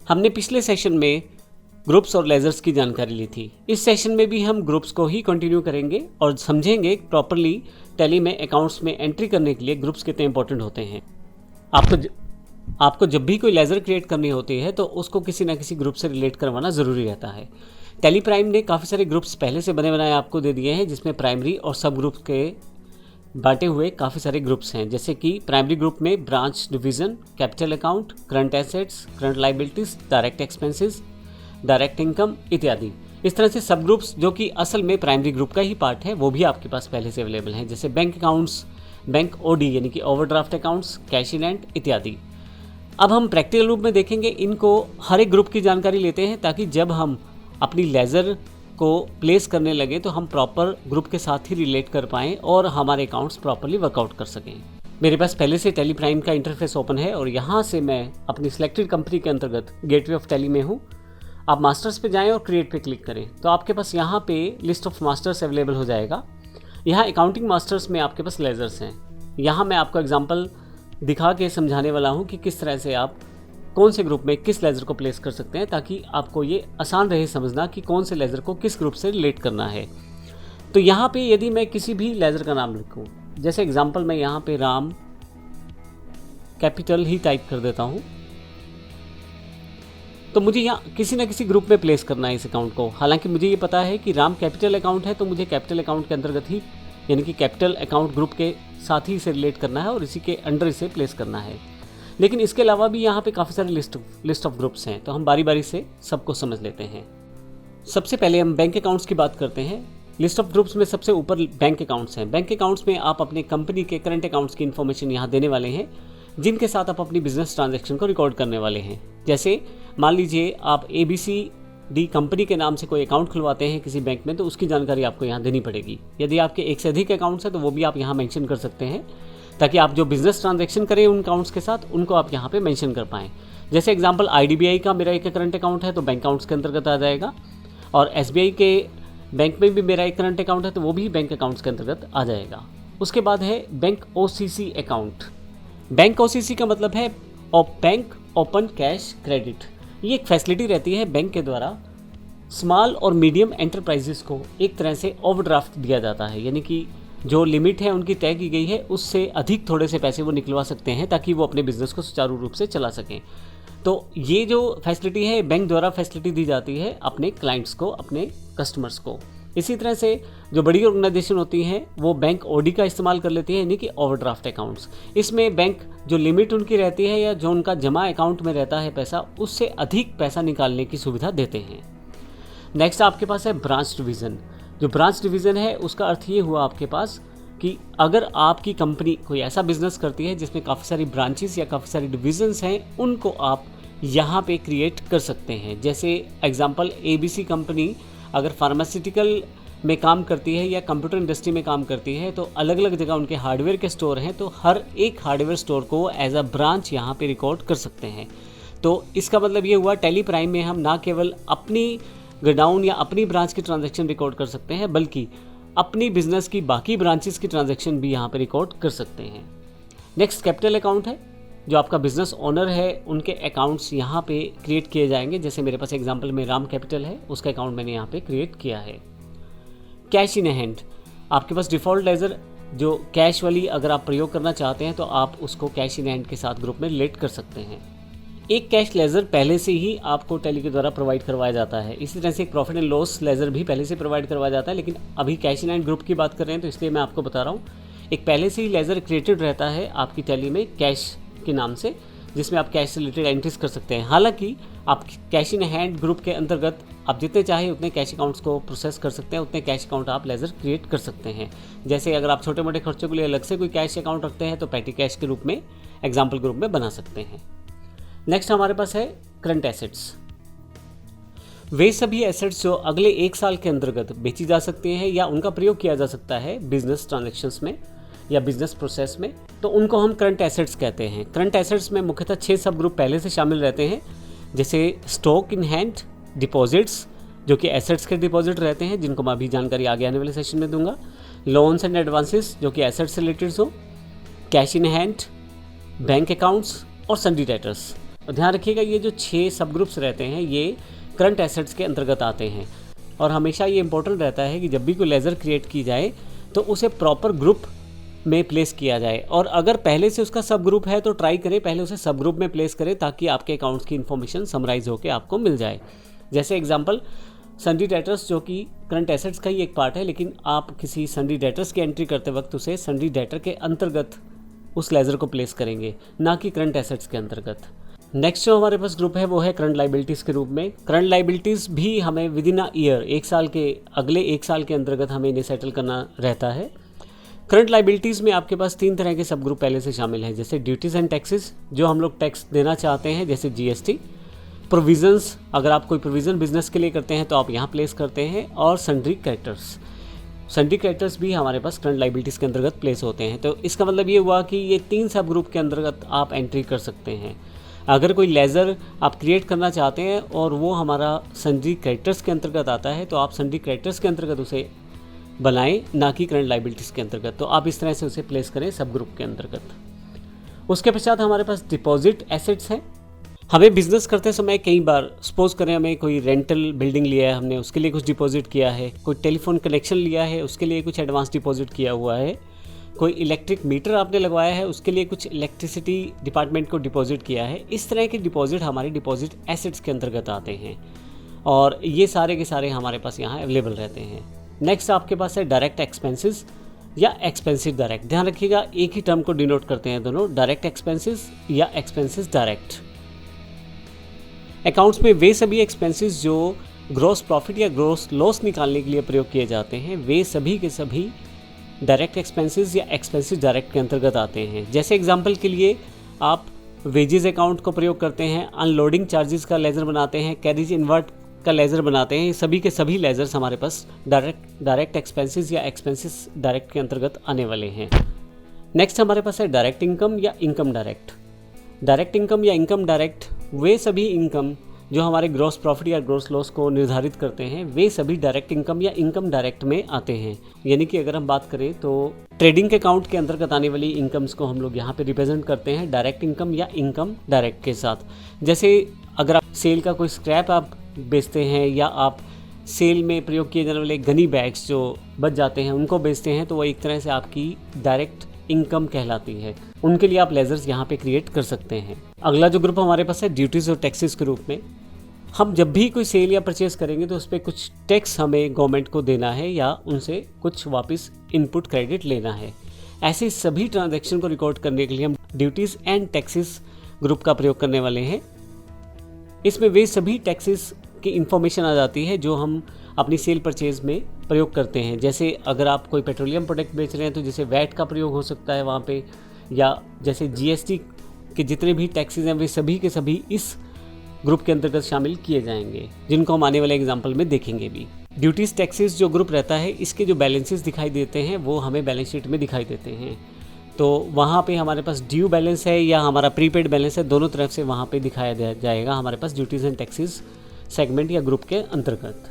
हमने पिछले सेशन में ग्रुप्स और लेजर्स की जानकारी ली थी। इस सेशन में भी हम ग्रुप्स को ही कंटिन्यू करेंगे और समझेंगे प्रॉपरली टैली में अकाउंट्स में एंट्री करने के लिए ग्रुप्स कितने इंपॉर्टेंट होते हैं। आपको जब भी कोई लेजर क्रिएट करनी होती है तो उसको किसी ना किसी ग्रुप से रिलेट करवाना ज़रूरी रहता है। टैली प्राइम ने काफ़ी सारे ग्रुप्स पहले से बने बनाए आपको दे दिए हैं, जिसमें प्राइमरी और सब ग्रुप के बांटे हुए काफ़ी सारे ग्रुप्स हैं। जैसे कि प्राइमरी ग्रुप में branch division, capital account, current assets, current liabilities, direct expenses, direct income इत्यादि। इस तरह से सब ग्रुप्स जो कि असल में प्राइमरी ग्रुप का ही पार्ट है वो भी आपके पास पहले से अवेलेबल हैं। जैसे बैंक अकाउंट्स, बैंक ओडी यानी कि overdraft accounts, cash in hand इत्यादि। अब हम प्रैक्टिकल रूप में देखेंगे, इनको हर एक ग्रुप की जानकारी लेते हैं ताकि जब हम अपनी लेजर को प्लेस करने लगे तो हम प्रॉपर ग्रुप के साथ ही रिलेट कर पाएँ और हमारे अकाउंट्स प्रॉपरली वर्कआउट कर सकें। मेरे पास पहले से टैली प्राइम का इंटरफेस ओपन है और यहाँ से मैं अपनी सिलेक्टेड कंपनी के अंतर्गत गेटवे ऑफ टैली में हूँ। आप मास्टर्स पे जाएं और क्रिएट पे क्लिक करें तो आपके पास यहाँ पे लिस्ट ऑफ मास्टर्स अवेलेबल हो जाएगा। यहाँ अकाउंटिंग मास्टर्स में आपके पास लेजर्स हैं। यहाँ मैं आपको एग्जांपल दिखा के समझाने वाला हूँ कि किस तरह से आप कौन से ग्रुप में किस लेजर को प्लेस कर सकते हैं, ताकि आपको ये आसान रहे समझना कि कौन से लेजर को किस ग्रुप से रिलेट करना है। तो यहाँ पे यदि मैं किसी भी लेजर का नाम लिखूँ, जैसे एग्जांपल मैं यहाँ पे राम कैपिटल ही टाइप कर देता हूँ, तो मुझे यहाँ किसी न किसी ग्रुप में प्लेस करना है इस अकाउंट को। हालांकि मुझे ये पता है कि राम कैपिटल अकाउंट है तो मुझे कैपिटल अकाउंट के अंतर्गत ही यानी कि कैपिटल अकाउंट ग्रुप के साथ ही इसे रिलेट करना है और इसी के अंडर इसे प्लेस करना है। लेकिन इसके अलावा भी यहाँ पे काफ़ी सारे लिस्ट ऑफ ग्रुप्स हैं, तो हम बारी बारी से सबको समझ लेते हैं। सबसे पहले हम बैंक अकाउंट्स की बात करते हैं। लिस्ट ऑफ ग्रुप्स में सबसे ऊपर बैंक अकाउंट्स हैं। बैंक अकाउंट्स में आप अपने कंपनी के करंट अकाउंट्स की इन्फॉर्मेशन यहाँ देने वाले हैं, जिनके साथ आप अपनी बिजनेस ट्रांजैक्शन को रिकॉर्ड करने वाले हैं। जैसे मान लीजिए आप ABCD कंपनी के नाम से कोई अकाउंट खुलवाते हैं किसी बैंक में, तो उसकी जानकारी आपको यहाँ देनी पड़ेगी। यदि आपके एक से अधिक अकाउंट्स हैं तो वो भी आप यहाँ मेंशन कर सकते हैं, ताकि आप जो बिजनेस ट्रांजैक्शन करें उन अकाउंट्स के साथ उनको आप यहाँ पे मेंशन कर पाएँ। जैसे एग्जांपल IDBI का मेरा एक करंट अकाउंट है तो बैंक अकाउंट्स के अंतर्गत आ जाएगा, और SBI के बैंक में भी मेरा एक करंट अकाउंट है तो वो भी बैंक अकाउंट्स के अंतर्गत आ जाएगा। उसके बाद है bank OCC account. Bank OCC का मतलब है बैंक ओपन कैश क्रेडिट। ये एक फैसिलिटी रहती है बैंक के द्वारा स्मॉल और मीडियम एंटरप्राइजेस को एक तरह से ओवरड्राफ्ट दिया जाता है, यानी कि जो लिमिट है उनकी तय की गई है उससे अधिक थोड़े से पैसे वो निकलवा सकते हैं ताकि वो अपने बिजनेस को सुचारू रूप से चला सकें। तो ये जो फैसिलिटी है बैंक द्वारा फैसिलिटी दी जाती है अपने क्लाइंट्स को, अपने कस्टमर्स को। इसी तरह से जो बड़ी ऑर्गेनाइजेशन होती हैं वो बैंक OD का इस्तेमाल कर लेती है, यानी कि ओवरड्राफ्ट अकाउंट्स। इसमें बैंक जो लिमिट उनकी रहती है या जो उनका जमा अकाउंट में रहता है पैसा, उससे अधिक पैसा निकालने की सुविधा देते हैं। नेक्स्ट आपके पास है ब्रांच डिवीज़न। जो ब्रांच डिवीज़न है उसका अर्थ ये हुआ आपके पास कि अगर आपकी कंपनी कोई ऐसा बिजनेस करती है जिसमें काफ़ी सारी ब्रांचेस या काफ़ी सारी डिवीज़न्स हैं, उनको आप यहाँ पे क्रिएट कर सकते हैं। जैसे एग्जांपल ABC कंपनी अगर फार्मास्यूटिकल में काम करती है या कंप्यूटर इंडस्ट्री में काम करती है तो अलग अलग जगह उनके हार्डवेयर के स्टोर हैं, तो हर एक हार्डवेयर स्टोर को एज अ ब्रांच यहाँ पे रिकॉर्ड कर सकते हैं। तो इसका मतलब ये हुआ टैली प्राइम में हम ना केवल अपनी गोडाउन या अपनी ब्रांच की ट्रांजैक्शन रिकॉर्ड कर सकते हैं, बल्कि अपनी बिजनेस की बाकी ब्रांचेस की ट्रांजैक्शन भी यहाँ पे रिकॉर्ड कर सकते हैं। नेक्स्ट कैपिटल अकाउंट है। जो आपका बिजनेस ओनर है उनके अकाउंट्स यहाँ पे क्रिएट किए जाएंगे। जैसे मेरे पास एग्जांपल में राम कैपिटल है, उसका अकाउंट मैंने यहाँ पे क्रिएट किया है। कैश इन हैंड, आपके पास डिफ़ॉल्ट लेजर जो कैश वाली अगर आप प्रयोग करना चाहते हैं तो आप उसको कैश इन हैंड के साथ ग्रुप में रिलेट कर सकते हैं। एक कैश लेजर पहले से ही आपको टैली के द्वारा प्रोवाइड करवाया जाता है। इसी तरह से एक प्रॉफिट एंड लॉस लेजर भी पहले से प्रोवाइड करवाया जाता है, लेकिन अभी कैश इन हैंड ग्रुप की बात कर रहे हैं तो इसलिए मैं आपको बता रहा हूँ। एक पहले से ही लेजर क्रिएटेड रहता है आपकी टैली में कैश के नाम से, जिसमें आप कैश से रिलेटेड एंट्रीज कर सकते हैं। हालांकि आप कैश इन हैंड ग्रुप के अंतर्गत आप जितने चाहे उतने कैश अकाउंट्स को प्रोसेस कर सकते हैं, उतने कैश अकाउंट आप लेजर क्रिएट कर सकते हैं। जैसे अगर आप छोटे मोटे खर्चों के लिए अलग से कोई कैश अकाउंट रखते हैं तो पैटी कैश के रूप में एग्जाम्पल ग्रुप में बना सकते हैं। नेक्स्ट हमारे पास है करंट एसेट्स। वे सभी एसेट्स जो अगले 1 साल के अंतर्गत बेची जा सकती हैं या उनका प्रयोग किया जा सकता है बिजनेस ट्रांजैक्शंस में या बिजनेस प्रोसेस में, तो उनको हम करंट एसेट्स कहते हैं। करंट एसेट्स में मुख्यतः 6 सब ग्रुप पहले से शामिल रहते हैं, जैसे स्टॉक इन हैंड, डिपॉजिट्स जो कि एसेट्स के डिपॉजिट रहते हैं, जिनको मैं अभी जानकारी आगे आने वाले सेशन में दूंगा, लोन्स एंड एडवांसेस जो कि एसेट्स से रिलेटेड हो, cash in hand, bank accounts और सन्डी डेटर्स। ध्यान रखिएगा ये जो 6 सब ग्रुप्स रहते हैं ये करंट एसेट्स के अंतर्गत आते हैं और हमेशा ये इंपॉर्टेंट रहता है कि जब भी कोई लेज़र क्रिएट की जाए तो उसे प्रॉपर ग्रुप में प्लेस किया जाए और अगर पहले से उसका सब ग्रुप है तो ट्राई करें पहले उसे सब ग्रुप में प्लेस करें ताकि आपके अकाउंट्स की इन्फॉर्मेशन समराइज होकर आपको मिल जाए। जैसे एग्जांपल सन्डी डेटर्स जो कि करंट एसेट्स का ही एक पार्ट है, लेकिन आप किसी सन्डी डेटर्स की एंट्री करते वक्त उसे सन्डी डेटर के अंतर्गत उस लेज़र को प्लेस करेंगे, ना कि करंट एसेट्स के अंतर्गत। नेक्स्ट जो हमारे पास ग्रुप है वो है करंट लाइबिलिटीज़ के रूप में। करंट लाइबिलिटीज़ भी हमें विद इन अ ईयर अगले एक साल के अंतर्गत हमें इन्हें सेटल करना रहता है। करंट लाइबिलिटीज़ में आपके पास 3 तरह के सब ग्रुप पहले से शामिल हैं, जैसे ड्यूटीज़ एंड टैक्सेस जो हम लोग टैक्स देना चाहते हैं जैसे GST, प्रोविज़न्स अगर आप कोई प्रोविज़न बिजनेस के लिए करते हैं तो आप यहाँ प्लेस करते हैं, और सन्ड्री क्रेडिटर्स भी हमारे पास करंट लाइबिलिटीज़ के अंतर्गत प्लेस होते हैं। तो इसका मतलब ये हुआ कि ये 3 सब ग्रुप के अंतर्गत आप एंट्री कर सकते हैं। अगर कोई लेज़र आप क्रिएट करना चाहते हैं और वो हमारा सन्ड्री क्रेडिटर्स के अंतर्गत आता है तो आप सन्ड्री क्रेडिटर्स के अंतर्गत उसे बनाएं, ना कि करंट लाइबिलिटीज़ के अंतर्गत। तो आप इस तरह से उसे प्लेस करें सब ग्रुप के अंतर्गत। उसके पश्चात हमारे पास डिपॉजिट एसेट्स हैं। हमें बिजनेस करते समय कई बार सपोज करें हमें कोई रेंटल बिल्डिंग लिया है, हमने उसके लिए कुछ डिपॉजिट किया है, कोई टेलीफोन कनेक्शन लिया है उसके लिए कुछ एडवांस डिपॉजिट किया हुआ है, कोई इलेक्ट्रिक मीटर आपने लगवाया है उसके लिए कुछ इलेक्ट्रिसिटी डिपार्टमेंट को डिपॉजिट किया है। इस तरह के डिपॉजिट हमारे डिपॉजिट एसेट्स के अंतर्गत आते हैं और ये सारे के सारे हमारे पास यहाँ अवेलेबल रहते हैं। नेक्स्ट आपके पास है डायरेक्ट एक्सपेंसेस या एक्सपेंसिव डायरेक्ट। ध्यान रखिएगा एक ही टर्म को डिनोट करते हैं दोनों, डायरेक्ट एक्सपेंसेस या एक्सपेंसेस डायरेक्ट। अकाउंट्स में वे सभी एक्सपेंसेस जो ग्रॉस प्रॉफिट या ग्रॉस लॉस निकालने के लिए प्रयोग किए जाते हैं वे सभी के सभी डायरेक्ट एक्सपेंसेस या एक्सपेंसेस डायरेक्ट के अंतर्गत आते हैं। जैसे एग्जांपल के लिए आप वेजेस अकाउंट को प्रयोग करते हैं, अनलोडिंग चार्जेस का लेज़र बनाते हैं, कैरिज इन्वर्ट का लेज़र बनाते हैं, सभी के सभी लेज़र्स हमारे पास डायरेक्ट एक्सपेंसेस या एक्सपेंसेस डायरेक्ट के अंतर्गत आने वाले हैं। नेक्स्ट हमारे पास है डायरेक्ट इनकम या इनकम डायरेक्ट। डायरेक्ट इनकम या इनकम डायरेक्ट वे सभी इनकम जो हमारे ग्रॉस प्रॉफिट या ग्रॉस लॉस को निर्धारित करते हैं वे सभी डायरेक्ट इनकम या इनकम डायरेक्ट में आते हैं। यानी कि अगर हम बात करें तो ट्रेडिंग के अकाउंट के अंतर्गत आने वाली इनकम्स को हम लोग यहाँ पे रिप्रेजेंट करते हैं डायरेक्ट इनकम या इनकम डायरेक्ट के साथ। जैसे अगर आप सेल का कोई स्क्रैप आप बेचते हैं या आप सेल में प्रयोग किए जाने वाले गनी बैग्स जो बच जाते हैं उनको बेचते हैं तो वो एक तरह से आपकी डायरेक्ट इनकम कहलाती है। उनके लिए आप लेज़र्स यहाँ पे क्रिएट कर सकते हैं। अगला जो ग्रुप हमारे पास है ड्यूटीज़ और टैक्सेस के रूप में। हम जब भी कोई सेल या परचेज़ करेंगे तो उस पर कुछ टैक्स हमें गवर्नमेंट को देना है या उनसे कुछ वापस इनपुट क्रेडिट लेना है। ऐसे सभी ट्रांजैक्शन को रिकॉर्ड करने के लिए हम ड्यूटीज़ एंड टैक्सेस ग्रुप का प्रयोग करने वाले हैं। इसमें वे सभी टैक्सेस की इंफॉर्मेशन आ जाती है जो हम अपनी सेल परचेज़ में प्रयोग करते हैं। जैसे अगर आप कोई पेट्रोलियम प्रोडक्ट बेच रहे हैं तो जैसे वैट का प्रयोग हो सकता है वहाँ पे, या जैसे GST के जितने भी टैक्सेस हैं वे सभी के सभी इस ग्रुप के अंतर्गत शामिल किए जाएंगे, जिनको हम आने वाले एग्जाम्पल में देखेंगे भी। ड्यूटीज़ टैक्सेस जो ग्रुप रहता है इसके जो बैलेंसेस दिखाई देते हैं वो हमें बैलेंस शीट में दिखाई देते हैं। तो वहाँ पे हमारे पास ड्यू बैलेंस है या हमारा प्रीपेड बैलेंस है, दोनों तरफ से वहाँ पे दिखाया जाएगा हमारे पास ड्यूटीज़ एंड टैक्सेस सेगमेंट या ग्रुप के अंतर्गत।